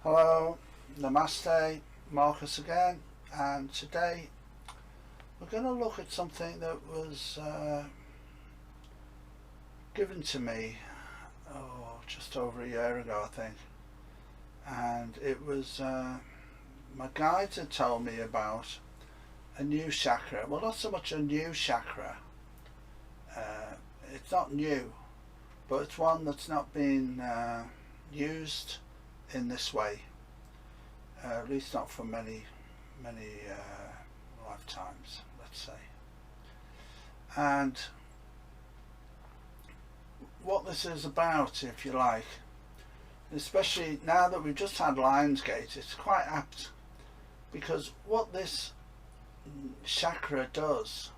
Hello, Namaste, Marcus again, and today we're going to look at something that was given to me just over a year ago, I think, and it was my guides had told me about a new chakra. Well, not so much a new chakra, it's not new, but it's one that's not been used in this way, at least not for many lifetimes, let's say. And what this is about, if you like, especially now that we've just had Lionsgate, it's quite apt, because what this chakra does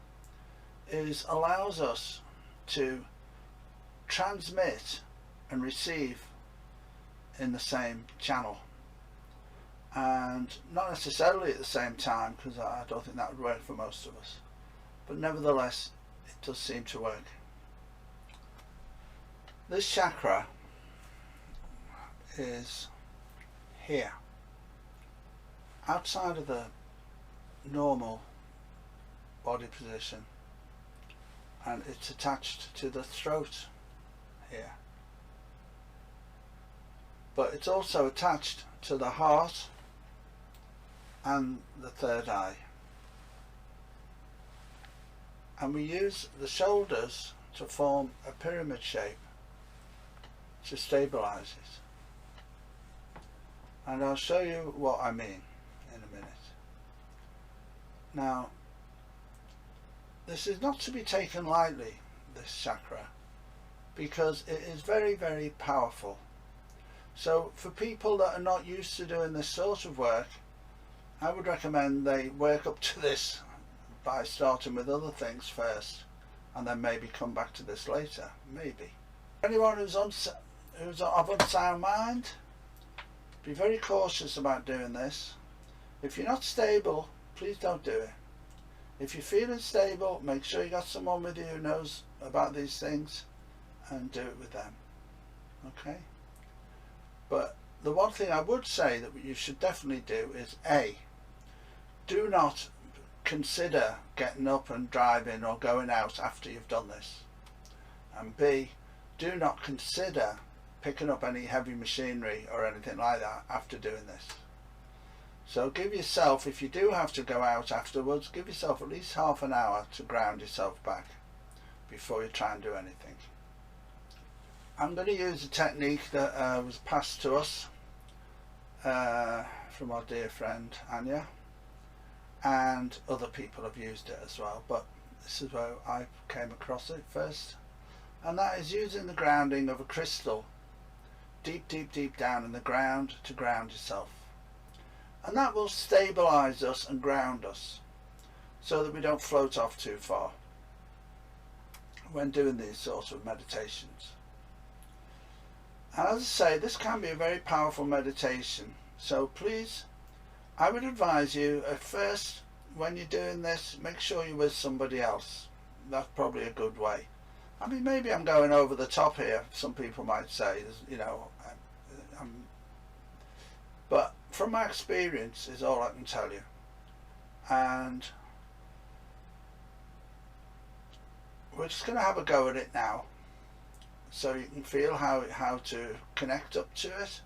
is allows us to transmit and receive in the same channel, and not necessarily at the same time, because I don't think that would work for most of us, but nevertheless it does seem to work. This chakra is here, outside of the normal body position, and it's attached to the throat here, but it's also attached to the heart and the third eye, and we use the shoulders to form a pyramid shape to stabilize it, and I'll show you what I mean in a minute. Now, this is not to be taken lightly, this chakra, because it is very, very powerful. So for people that are not used to doing this sort of work, I would recommend they work up to this by starting with other things first, and then maybe come back to this later, maybe. Anyone who's of unsound mind, be very cautious about doing this. If you're not stable, please don't do it. If you're feeling stable, make sure you got someone with you who knows about these things, and do it with them, okay? But the one thing I would say that you should definitely do is A, do not consider getting up and driving or going out after you've done this, and B, do not consider picking up any heavy machinery or anything like that after doing this. So give yourself, if you do have to go out afterwards, give yourself at least half an hour to ground yourself back before you try and do anything. I'm going to use a technique that was passed to us from our dear friend Anya, and other people have used it as well, but this is where I came across it first, and that is using the grounding of a crystal deep down in the ground to ground yourself, and that will stabilize us and ground us so that we don't float off too far when doing these sorts of meditations. And as I say, this can be a very powerful meditation, so please, I would advise you at first, when you're doing this, make sure you're with somebody else. That's probably a good way. I mean, maybe I'm going over the top here, some people might say, you know, but from my experience is all I can tell you. And we're just going to have a go at it now, so you can feel how to connect up to it,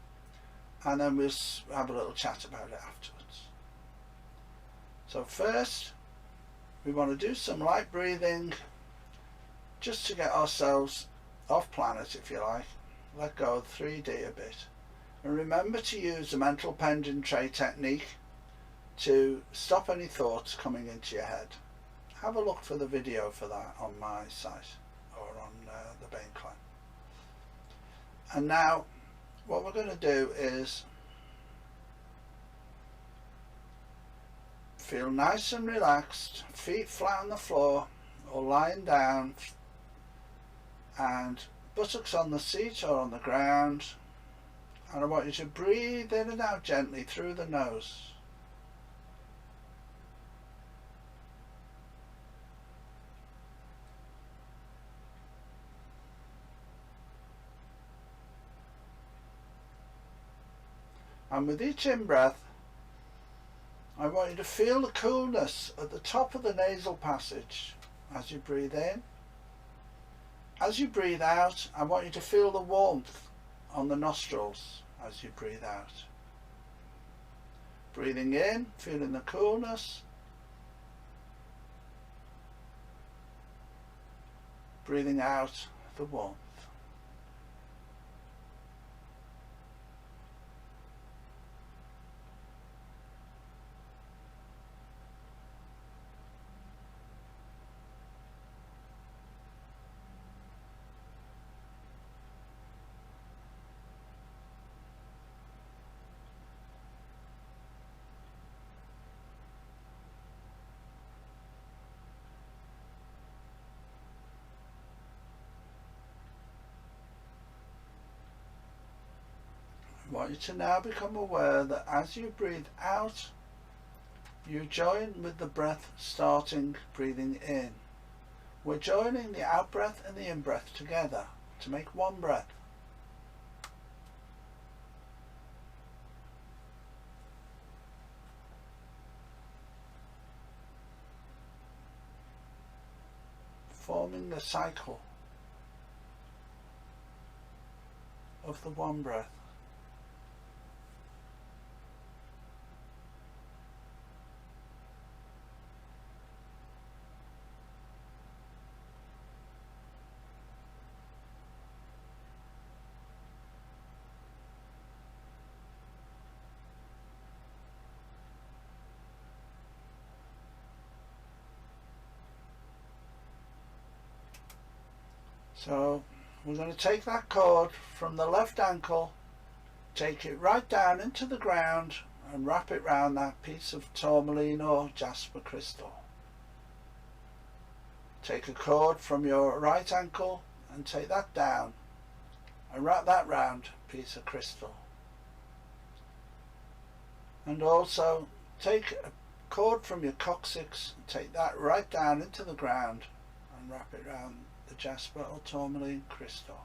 and then we'll have a little chat about it afterwards. So first, we want to do some light breathing, just to get ourselves off planet, if you like, let go of 3D a bit, and remember to use the mental pendulum tray technique to stop any thoughts coming into your head. Have a look for the video for that on my site or on the Bain clan. And now what we're going to do is feel nice and relaxed, feet flat on the floor or lying down, and buttocks on the seat or on the ground, and I want you to breathe in and out gently through the nose. And with each in-breath, I want you to feel the coolness at the top of the nasal passage as you breathe in. As you breathe out, I want you to feel the warmth on the nostrils as you breathe out. Breathing in, feeling the coolness. Breathing out, the warmth. I want you to now become aware that as you breathe out, you join with the breath starting breathing in. We're joining the out breath and the in breath together to make one breath. Forming the cycle of the one breath. So we're going to take that cord from the left ankle, take it right down into the ground and wrap it round that piece of tourmaline or jasper crystal. Take a cord from your right ankle and take that down and wrap that round a piece of crystal. And also take a cord from your coccyx and take that right down into the ground and wrap it round the jasper or tourmaline crystal.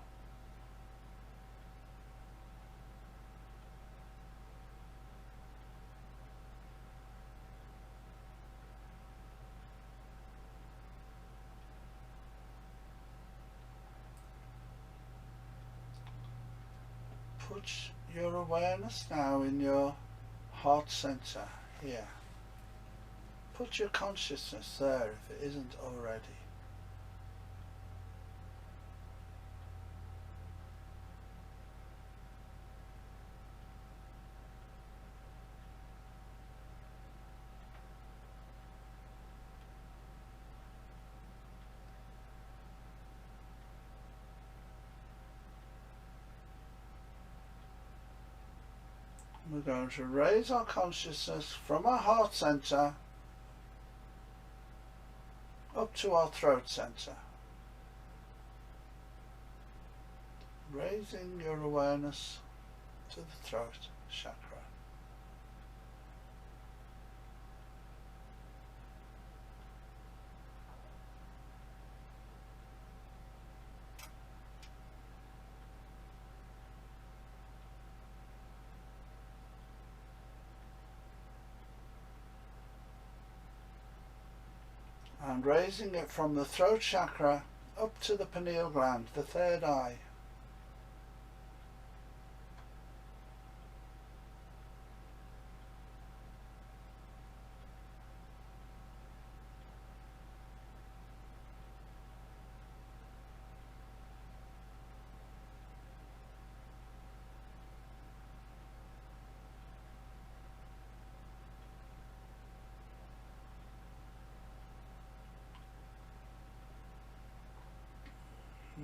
Put your awareness now in your heart center here. Put your consciousness there if it isn't already. We're going to raise our consciousness from our heart center up to our throat center. Raising your awareness to the throat chakra. And raising it from the throat chakra up to the pineal gland, the third eye.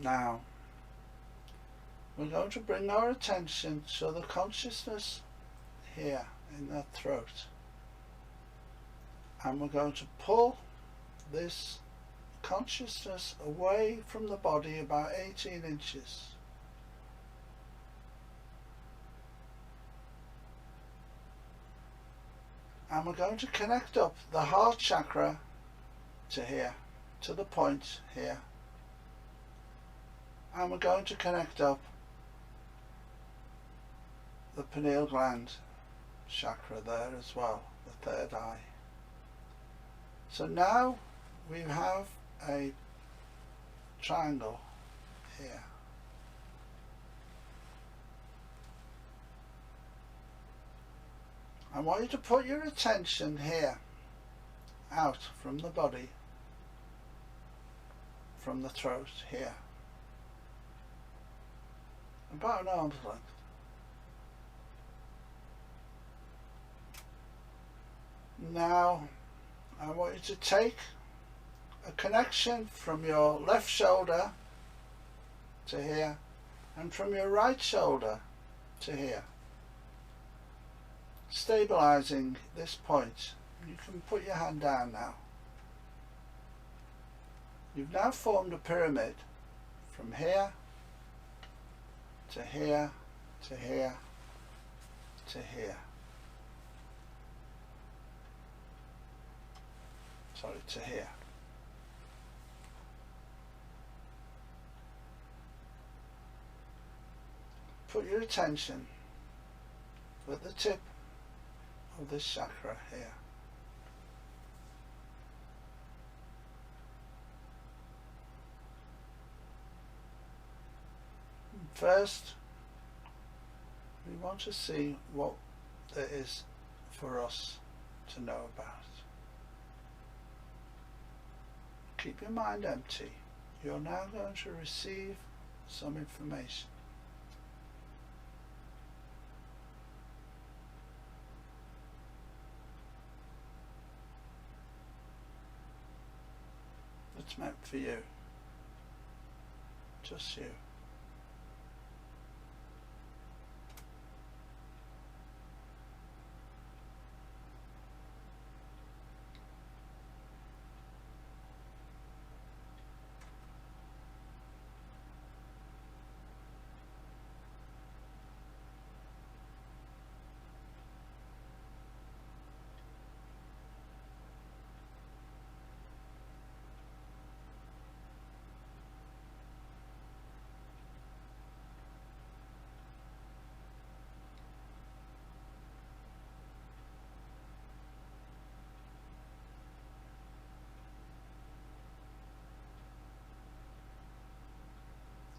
Now, we're going to bring our attention to the consciousness here in that throat. And we're going to pull this consciousness away from the body about 18 inches. And we're going to connect up the heart chakra to here, to the point here. And we're going to connect up the pineal gland chakra there as well, the third eye. So now we have a triangle here. I want you to put your attention here, out from the body, from the throat here, about an arm's length. Now I want you to take a connection from your left shoulder to here and from your right shoulder to here, stabilizing this point. You can put your hand down now. You've now formed a pyramid from here to here to here to here. Sorry, to here. Put your attention at the tip of this chakra here. First, we want to see what there is for us to know about. Keep your mind empty. You're now going to receive some information. It's meant for you. Just you.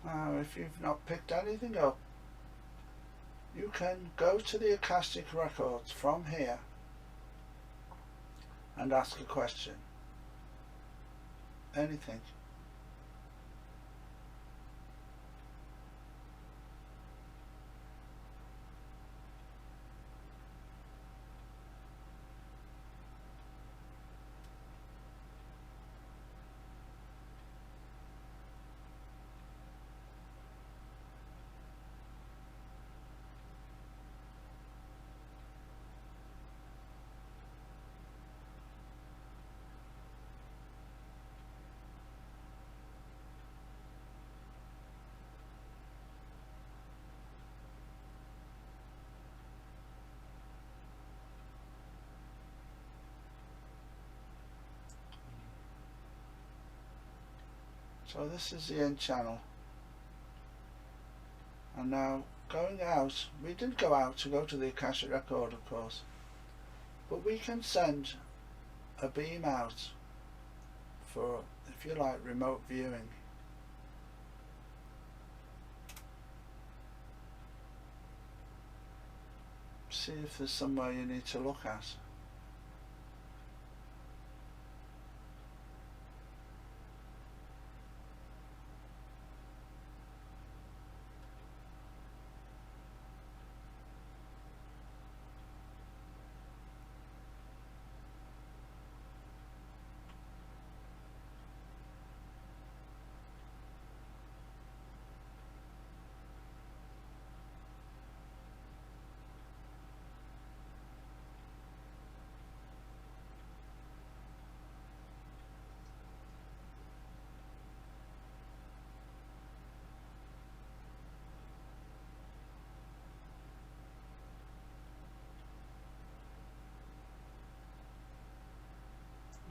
Now, if you've not picked anything up, you can go to the Akashic records from here and ask a question. Anything. So this is the end channel. And now going out, we didn't go out to go to the Akashic record, of course, but we can send a beam out for, if you like, remote viewing. See if there's somewhere you need to look at.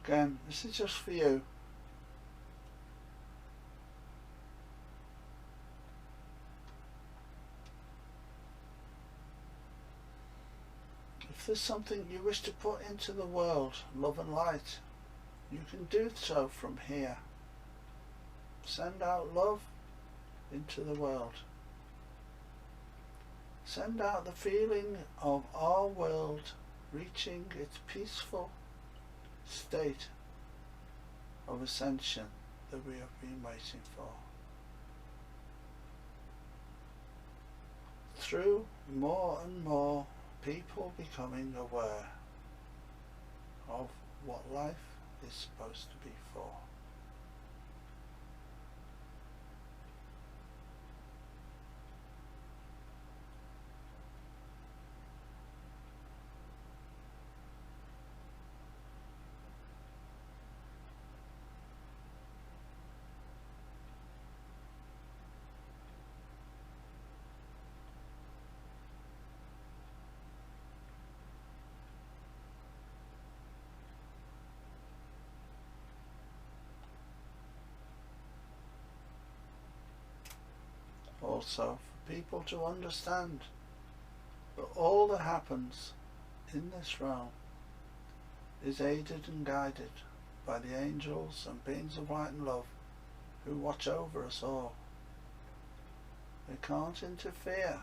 Again, this is just for you. If there's something you wish to put into the world, love and light, you can do so from here. Send out love into the world. Send out the feeling of our world reaching its peaceful state of ascension that we have been waiting for. Through more and more people becoming aware of what life is supposed to be for. Also, for people to understand that all that happens in this realm is aided and guided by the angels and beings of light and love who watch over us all. They can't interfere,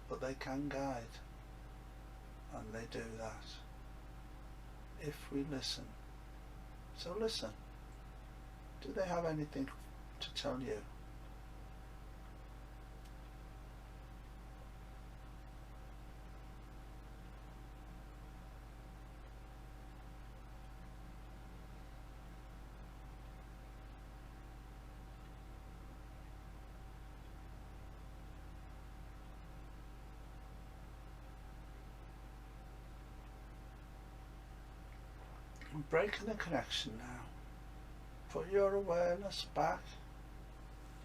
but they can guide, and they do that if we listen. So listen. Do they have anything to tell you? Breaking the connection now. Put your awareness back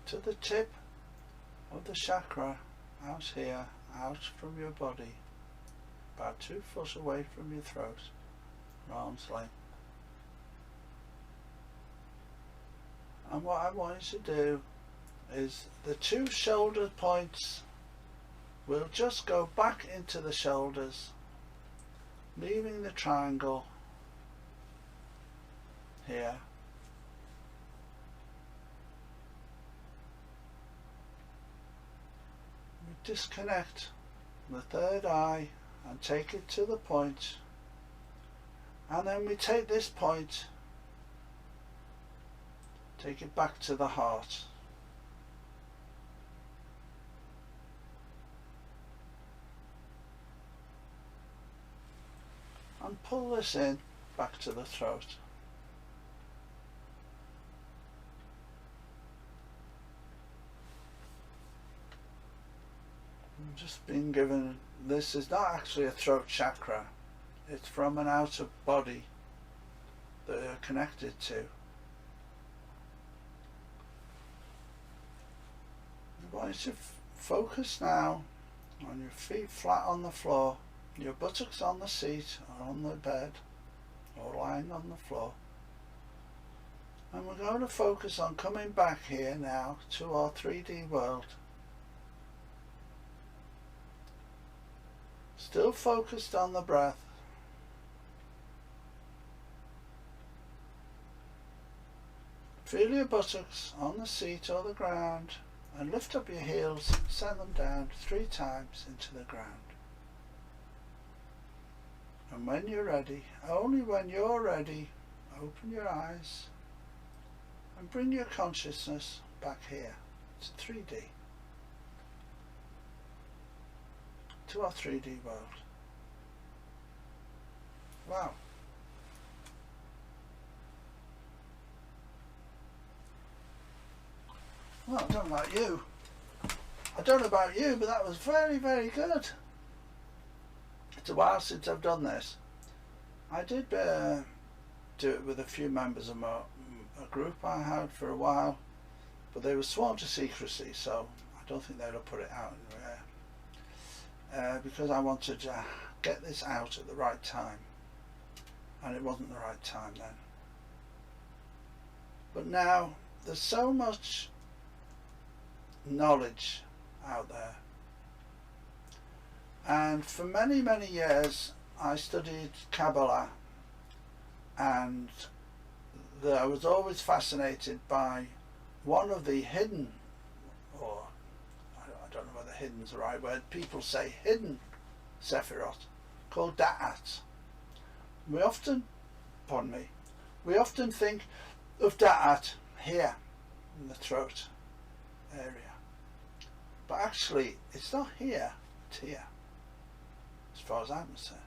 to the tip of the chakra out here, out from your body, about 2 foot away from your throat, arm's length. And what I want you to do is the 2 shoulder points will just go back into the shoulders, leaving the triangle here. We disconnect the 3rd eye and take it to the point, and then we take this point, take it back to the heart. And pull this in back to the throat. I've just been given, this is not actually a throat chakra, it's from an outer body that you're connected to. I want you to focus now on your feet flat on the floor, your buttocks on the seat or on the bed or lying on the floor. And we're going to focus on coming back here now to our 3D world. Still focused on the breath. Feel your buttocks on the seat or the ground and lift up your heels, send them down 3 times into the ground. And when you're ready, only when you're ready, open your eyes and bring your consciousness back here to 3D. To our 3D world. Wow. Well, I don't know about you. I don't know about you, but that was very, very good. It's a while since I've done this. I did do it with a few members of a group I had for a while, but they were sworn to secrecy, so I don't think they'll put it out anywhere. Because I wanted to get this out at the right time, and it wasn't the right time then. But now there's so much knowledge out there, and for many years I studied Kabbalah, and I was always fascinated by one of the hidden, or I don't know whether hidden is the right word, people say hidden Sephirot, called Daat. We often, pardon me, we often think of Daat here in the throat area, but actually it's not here, it's here, as far as I'm concerned.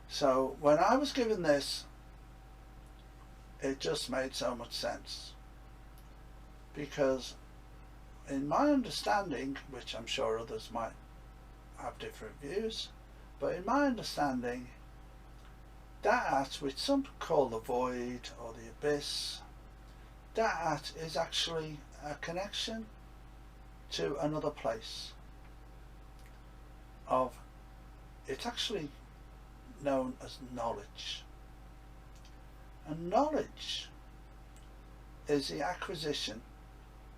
So when I was given this, it just made so much sense, because in my understanding, which I'm sure others might have different views, but in my understanding, Daat, which some call the void or the abyss, Daat is actually a connection to another place of, it's actually known as knowledge. And knowledge is the acquisition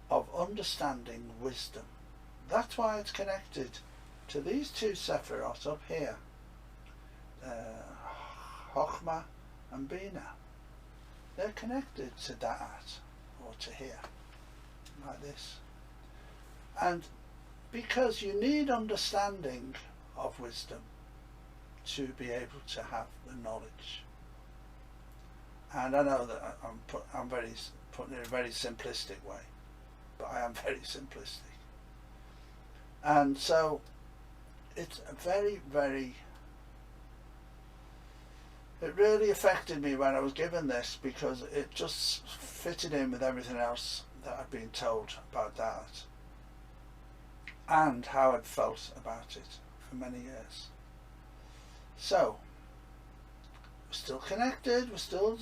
of understanding, wisdom. That's why it's connected to these two Sephirot up here, Chokhmah and Bina. They're connected to Daat, or to here, like this. And because you need understanding of wisdom to be able to have the knowledge. And I know that I'm putting it in a very simplistic way, but I am very simplistic. And so it's a very, very, it really affected me when I was given this, because it just fitted in with everything else that I'd been told about that and how I'd felt about it for many years. So we're still connected, we're still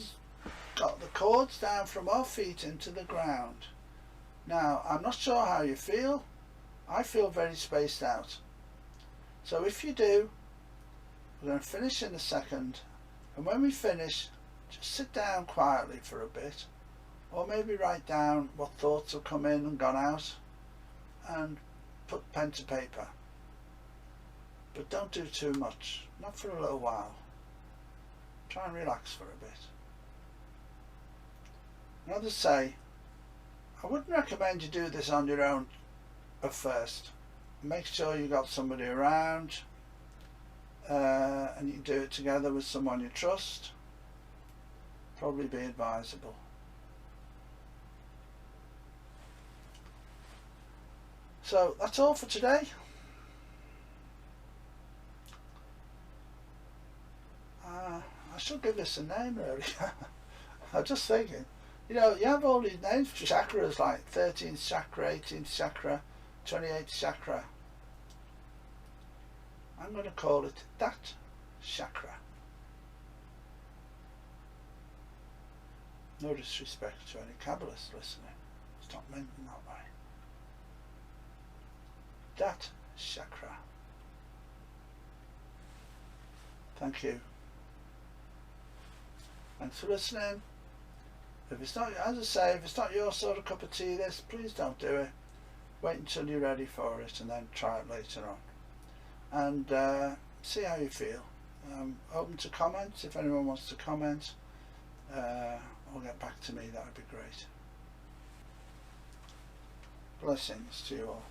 got the cords down from our feet into the ground. Now, I'm not sure how you feel. I feel very spaced out. So if you do, we're going to finish in a second, and when we finish, just sit down quietly for a bit, or maybe write down what thoughts have come in and gone out, and put pen to paper. But don't do too much, not for a little while. Try and relax for a bit. And others say, I wouldn't recommend you do this on your own at first. Make sure you got somebody around, and you can do it together with someone you trust. Probably be advisable. So that's all for today. I should give this a name, really. I was just thinking, you know, you have all these names for chakras, like 13th chakra, 18th chakra, 28th chakra. I'm going to call it Daat Chakra. No disrespect to any Kabbalists listening. It's not meant in that way. Daat Chakra. Thank you. Thanks for listening. If it's not, as I say, if it's not your sort of cup of tea, this, please don't do it. Wait until you're ready for it, and then try it later on. And see how you feel. Open to comments. If anyone wants to comment, or get back to me, that would be great. Blessings to you all.